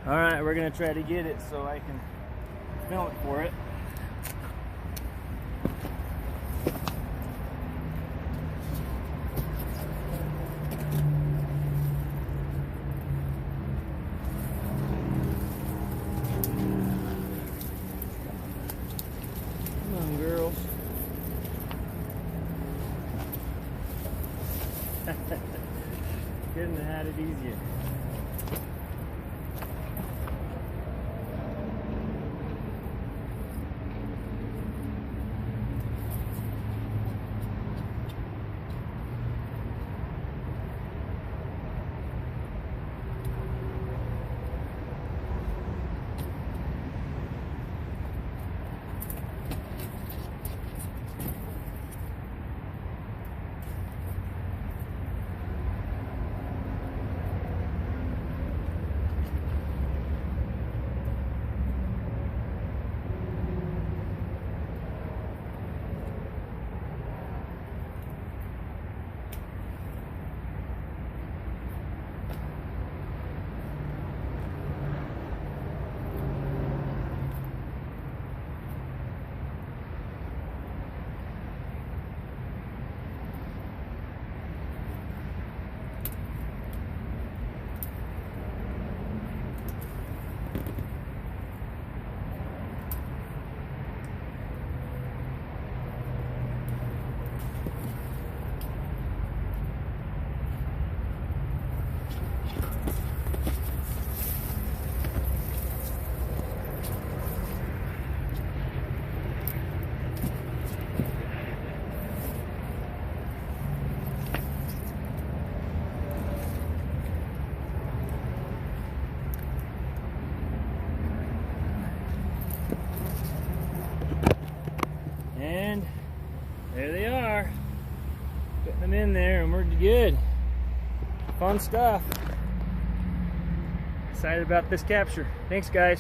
Alright, we're gonna try to get it so I can film it for it. Come on, girls. Couldn't have had it easier. And there they are, putting them in there, and we're good. Fun stuff. Excited about this capture. Thanks, guys.